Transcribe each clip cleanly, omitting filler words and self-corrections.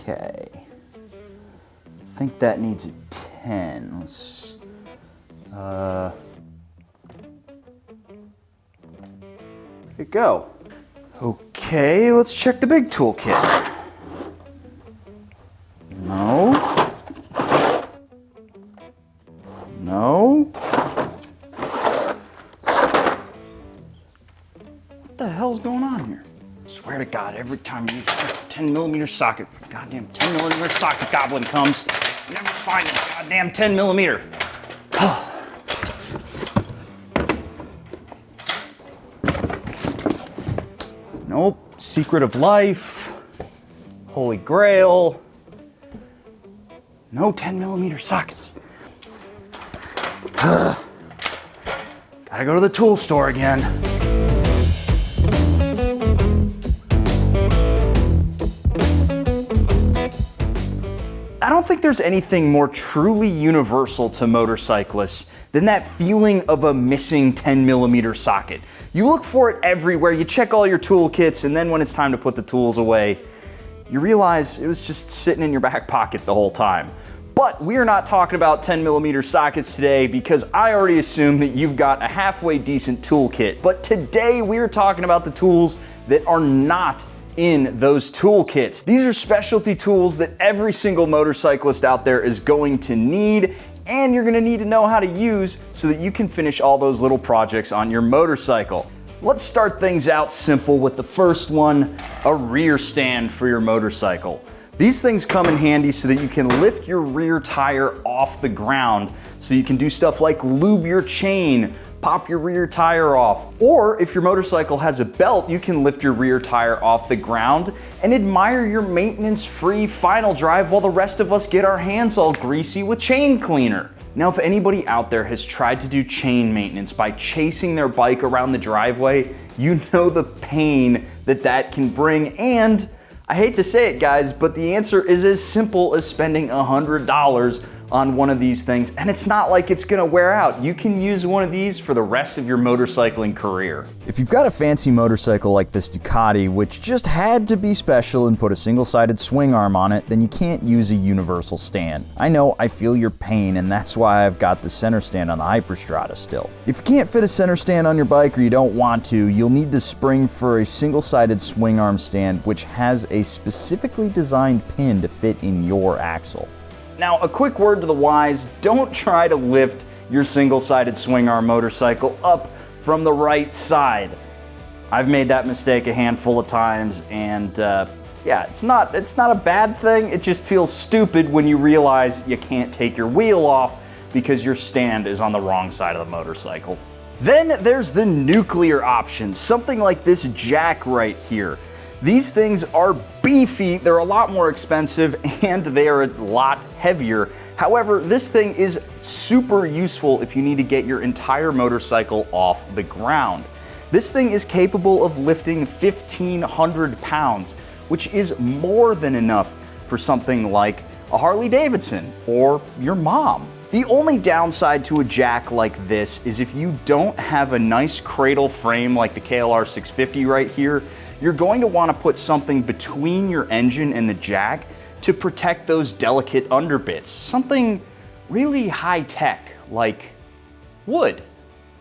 Okay. I think that needs a 10. Let's, there you go. Okay, let's check the big toolkit. No. No. What the hell's going on here? I swear to God, every time you use a 10mm socket, goddamn 10mm socket goblin comes, you never find a goddamn 10mm. Nope, secret of life, holy grail, no 10mm sockets. Gotta go to the tool store again. I don't think there's anything more truly universal to motorcyclists than that feeling of a missing 10mm socket. You look for it everywhere, you check all your toolkits, and then when it's time to put the tools away, you realize it was just sitting in your back pocket the whole time. But we are not talking about 10mm sockets today because I already assume that you've got a halfway decent toolkit. But today we are talking about the tools that are not in those toolkits. These are specialty tools that every single motorcyclist out there is going to need, and you're gonna need to know how to use so that you can finish all those little projects on your motorcycle. Let's start things out simple with the first one, a rear stand for your motorcycle. These things come in handy so that you can lift your rear tire off the ground, so you can do stuff like lube your chain, pop your rear tire off, or if your motorcycle has a belt, you can lift your rear tire off the ground and admire your maintenance-free final drive while the rest of us get our hands all greasy with chain cleaner. Now, if anybody out there has tried to do chain maintenance by chasing their bike around the driveway, you know the pain that that can bring, and I hate to say it, guys, but the answer is as simple as spending $100 on one of these things, and it's not like it's gonna wear out. You can use one of these for the rest of your motorcycling career. If you've got a fancy motorcycle like this Ducati, which just had to be special and put a single-sided swing arm on it, then you can't use a universal stand. I know, I feel your pain, and that's why I've got the center stand on the Hyperstrada still. If you can't fit a center stand on your bike or you don't want to, you'll need to spring for a single-sided swing arm stand, which has a specifically designed pin to fit in your axle. Now, a quick word to the wise, don't try to lift your single-sided swing arm motorcycle up from the right side. I've made that mistake a handful of times, and yeah, it's not a bad thing, it just feels stupid when you realize you can't take your wheel off because your stand is on the wrong side of the motorcycle. Then there's the nuclear option, something like this jack right here. These things are beefy, they're a lot more expensive, and they are a lot heavier. However, this thing is super useful if you need to get your entire motorcycle off the ground. This thing is capable of lifting 1,500 pounds, which is more than enough for something like a Harley Davidson or your mom. The only downside to a jack like this is if you don't have a nice cradle frame like the KLR 650 right here, you're going to want to put something between your engine and the jack to protect those delicate underbits. Something really high tech, like wood.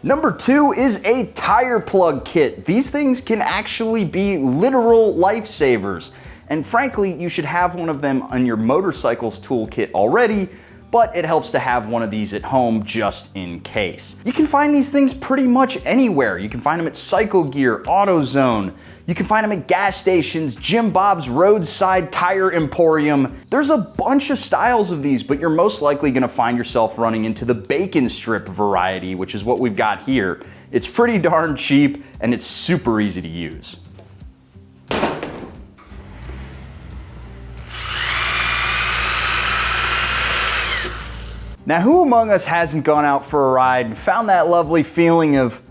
Number 2 is a tire plug kit. These things can actually be literal lifesavers. And frankly, you should have one of them on your motorcycle's toolkit already, but it helps to have one of these at home just in case. You can find these things pretty much anywhere. You can find them at Cycle Gear, AutoZone. You can find them at gas stations, Jim Bob's Roadside Tire Emporium. There's a bunch of styles of these, but you're most likely gonna find yourself running into the bacon strip variety, which is what we've got here. It's pretty darn cheap, and it's super easy to use. Now, who among us hasn't gone out for a ride and found that lovely feeling of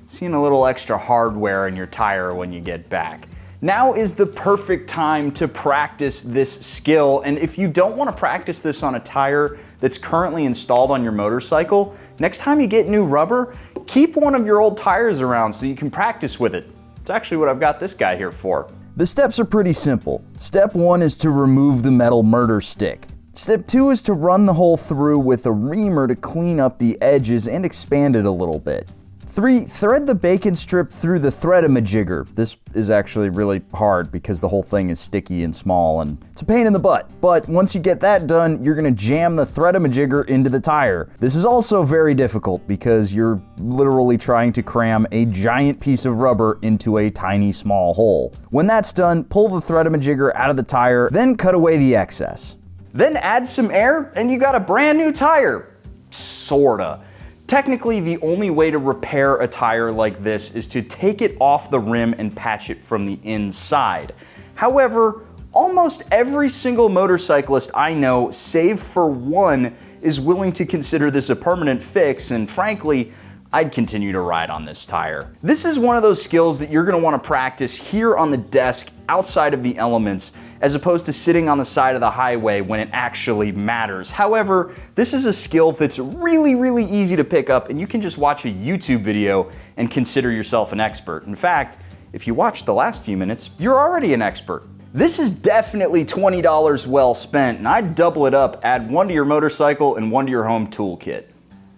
seeing a little extra hardware in your tire when you get back? Now is the perfect time to practice this skill, and if you don't want to practice this on a tire that's currently installed on your motorcycle, next time you get new rubber, keep one of your old tires around so you can practice with it. It's actually what I've got this guy here for. The steps are pretty simple. Step 1 is to remove the metal murder stick. Step 2 is to run the hole through with a reamer to clean up the edges and expand it a little bit. 3. Thread the bacon strip through the thread-a-majigger. This is actually really hard because the whole thing is sticky and small and it's a pain in the butt. But once you get that done, you're gonna jam the thread-a-majigger into the tire. This is also very difficult because you're literally trying to cram a giant piece of rubber into a tiny small hole. When that's done, pull the thread-a-majigger out of the tire, then cut away the excess. Then add some air and you got a brand new tire. Sorta. Technically, the only way to repair a tire like this is to take it off the rim and patch it from the inside. However, almost every single motorcyclist I know, save for one, is willing to consider this a permanent fix, and frankly, I'd continue to ride on this tire. This is one of those skills that you're gonna wanna practice here on the desk outside of the elements, as opposed to sitting on the side of the highway when it actually matters. However, this is a skill that's really easy to pick up, and you can just watch a YouTube video and consider yourself an expert. In fact, if you watched the last few minutes, you're already an expert. This is definitely $20 well spent, and I'd double it up, add one to your motorcycle and one to your home toolkit.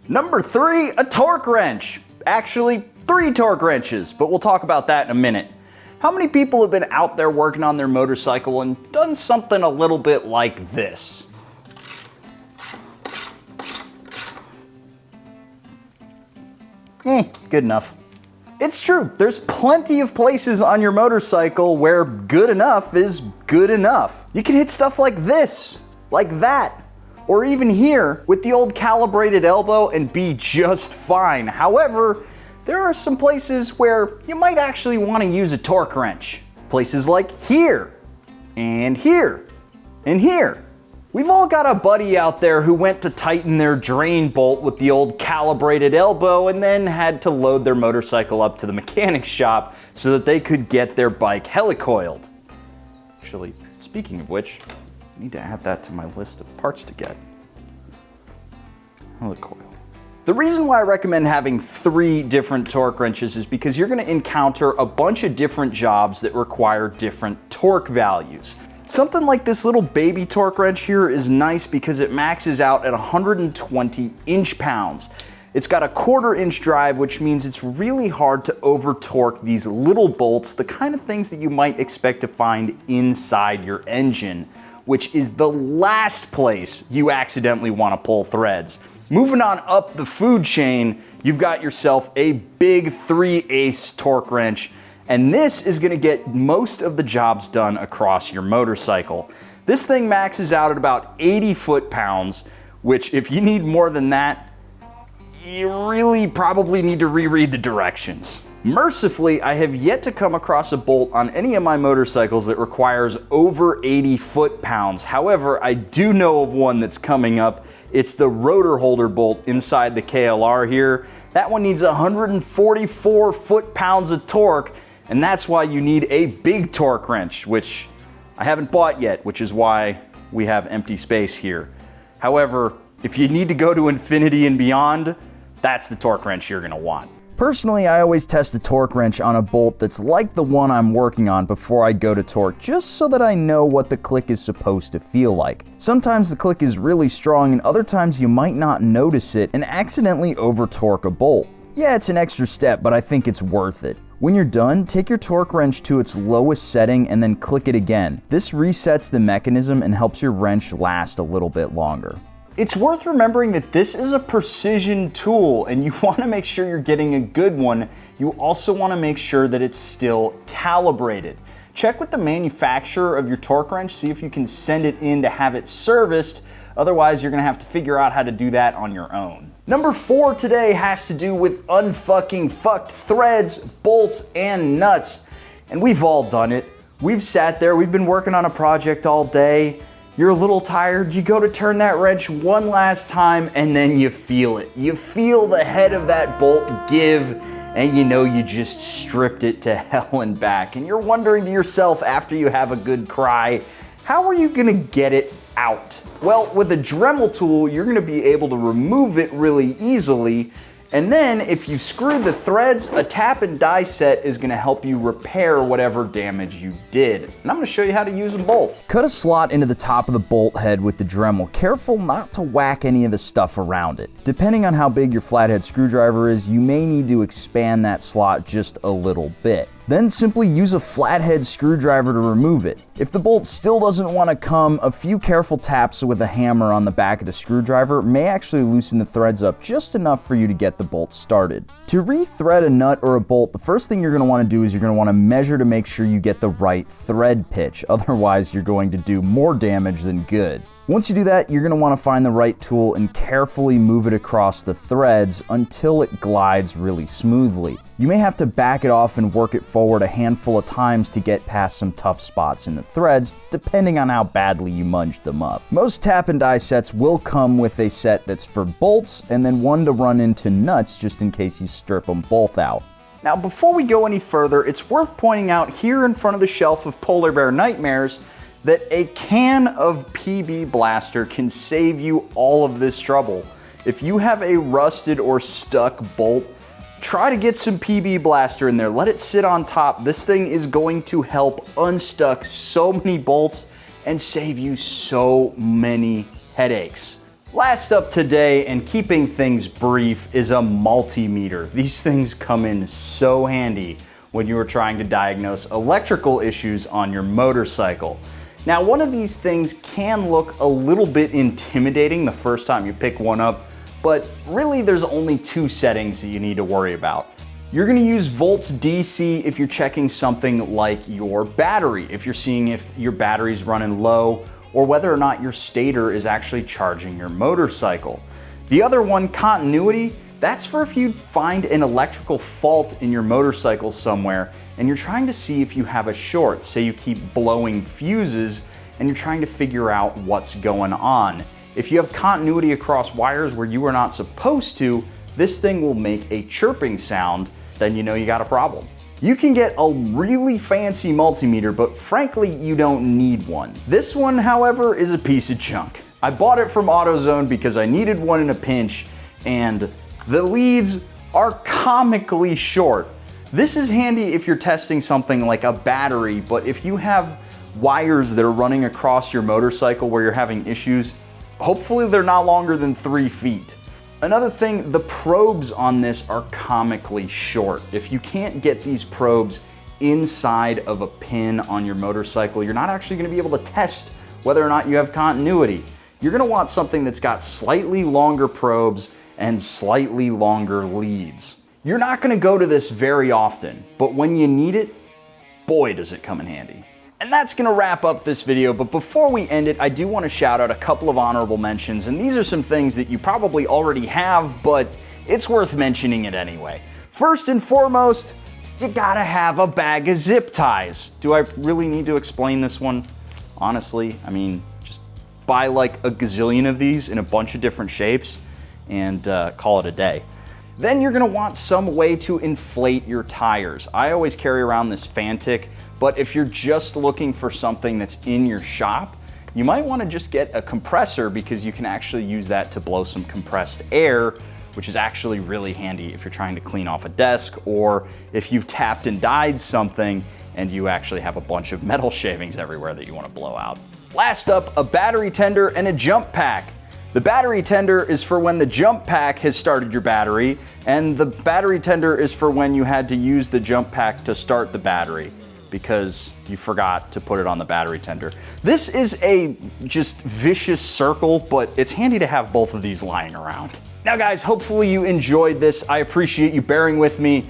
Number 3, a torque wrench. Actually, 3 torque wrenches, but we'll talk about that in a minute. How many people have been out there working on their motorcycle and done something a little bit like this? Good enough. It's true, there's plenty of places on your motorcycle where good enough is good enough. You can hit stuff like this, like that, or even here with the old calibrated elbow and be just fine. However, there are some places where you might actually want to use a torque wrench. Places like here, and here, and here. We've all got a buddy out there who went to tighten their drain bolt with the old calibrated elbow and then had to load their motorcycle up to the mechanic shop so that they could get their bike helicoiled. Actually, speaking of which, I need to add that to my list of parts to get. Helicoil. The reason why I recommend having 3 different torque wrenches is because you're going to encounter a bunch of different jobs that require different torque values. Something like this little baby torque wrench here is nice because it maxes out at 120 inch-pounds. It's got a 1/4 inch drive, which means it's really hard to over torque these little bolts, the kind of things that you might expect to find inside your engine, which is the last place you accidentally want to pull threads. Moving on up the food chain, you've got yourself a big 3/8 torque wrench, and this is going to get most of the jobs done across your motorcycle. This thing maxes out at about 80 foot-pounds, which if you need more than that, you really probably need to reread the directions. Mercifully, I have yet to come across a bolt on any of my motorcycles that requires over 80 foot-pounds. However, I do know of one that's coming up. It's the rotor holder bolt inside the KLR here. That one needs 144 foot-pounds of torque, and that's why you need a big torque wrench, which I haven't bought yet, which is why we have empty space here. However, if you need to go to infinity and beyond, that's the torque wrench you're gonna want. Personally, I always test a torque wrench on a bolt that's like the one I'm working on before I go to torque, just so that I know what the click is supposed to feel like. Sometimes the click is really strong and other times you might not notice it and accidentally over torque a bolt. Yeah, it's an extra step, but I think it's worth it. When you're done, take your torque wrench to its lowest setting and then click it again. This resets the mechanism and helps your wrench last a little bit longer. It's worth remembering that this is a precision tool and you want to make sure you're getting a good one. You also want to make sure that it's still calibrated. Check with the manufacturer of your torque wrench, see if you can send it in to have it serviced. Otherwise, you're going to have to figure out how to do that on your own. Number 4 today has to do with unfucking fucked threads, bolts, and nuts. And we've all done it. We've sat there, we've been working on a project all day. You're a little tired, you go to turn that wrench one last time and then you feel it. You feel the head of that bolt give and you know you just stripped it to hell and back. And you're wondering to yourself after you have a good cry, how are you gonna get it out? Well, with a Dremel tool, you're gonna be able to remove it really easily And then if you screw the threads, a tap and die set is gonna help you repair whatever damage you did. And I'm gonna show you how to use them both. Cut a slot into the top of the bolt head with the Dremel. Careful not to whack any of the stuff around it. Depending on how big your flathead screwdriver is, you may need to expand that slot just a little bit. Then simply use a flathead screwdriver to remove it. If the bolt still doesn't want to come, a few careful taps with a hammer on the back of the screwdriver may actually loosen the threads up just enough for you to get the bolt started. To re-thread a nut or a bolt, the first thing you're going to want to do is you're going to want to measure to make sure you get the right thread pitch. Otherwise, you're going to do more damage than good. Once you do that, you're going to want to find the right tool and carefully move it across the threads until it glides really smoothly. You may have to back it off and work it forward a handful of times to get past some tough spots in the threads, depending on how badly you munged them up. Most tap and die sets will come with a set that's for bolts and then one to run into nuts just in case you strip them both out. Now, before we go any further, it's worth pointing out here in front of the shelf of Polar Bear Nightmares that a can of PB Blaster can save you all of this trouble. If you have a rusted or stuck bolt, try to get some PB Blaster in there. Let it sit on top. This thing is going to help unstuck so many bolts and save you so many headaches. Last up today, and keeping things brief, is a multimeter. These things come in so handy when you are trying to diagnose electrical issues on your motorcycle. Now, one of these things can look a little bit intimidating the first time you pick one up, but really there's only two settings that you need to worry about. You're gonna use volts DC if you're checking something like your battery, if you're seeing if your battery's running low, or whether or not your stator is actually charging your motorcycle. The other one, continuity, that's for if you find an electrical fault in your motorcycle somewhere and you're trying to see if you have a short. Say you keep blowing fuses and you're trying to figure out what's going on. If you have continuity across wires where you are not supposed to, this thing will make a chirping sound, then you know you got a problem. You can get a really fancy multimeter, but frankly, you don't need one. This one, however, is a piece of junk. I bought it from AutoZone because I needed one in a pinch, and the leads are comically short. This is handy if you're testing something like a battery, but if you have wires that are running across your motorcycle where you're having issues, hopefully they're not longer than 3 feet. Another thing, the probes on this are comically short. If you can't get these probes inside of a pin on your motorcycle, you're not actually going to be able to test whether or not you have continuity. You're going to want something that's got slightly longer probes and slightly longer leads. You're not going to go to this very often, but when you need it, boy does it come in handy. And that's going to wrap up this video, but before we end it, I do want to shout out a couple of honorable mentions, and these are some things that you probably already have, but it's worth mentioning it anyway. First and foremost, you gotta have a bag of zip ties. Do I really need to explain this one? Honestly, I mean, just buy like a gazillion of these in a bunch of different shapes and call it a day. Then you're gonna want some way to inflate your tires. I always carry around this Fantic, but if you're just looking for something that's in your shop, you might wanna just get a compressor because you can actually use that to blow some compressed air, which is actually really handy if you're trying to clean off a desk or if you've tapped and dyed something and you actually have a bunch of metal shavings everywhere that you wanna blow out. Last up, a battery tender and a jump pack. The battery tender is for when the jump pack has started your battery, and the battery tender is for when you had to use the jump pack to start the battery because you forgot to put it on the battery tender. This is a just vicious circle, but it's handy to have both of these lying around. Now guys, hopefully you enjoyed this. I appreciate you bearing with me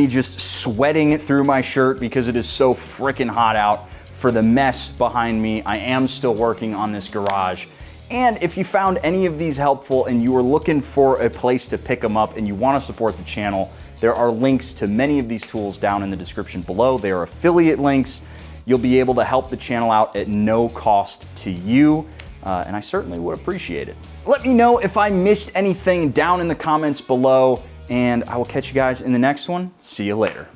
just sweating through my shirt because it is so freaking hot out. For the mess behind me, I am still working on this garage. And if you found any of these helpful and you were looking for a place to pick them up and you want to support the channel, there are links to many of these tools down in the description below. They are affiliate links. You'll be able to help the channel out at no cost to you, and I certainly would appreciate it. Let me know if I missed anything down in the comments below, and I will catch you guys in the next one. See you later.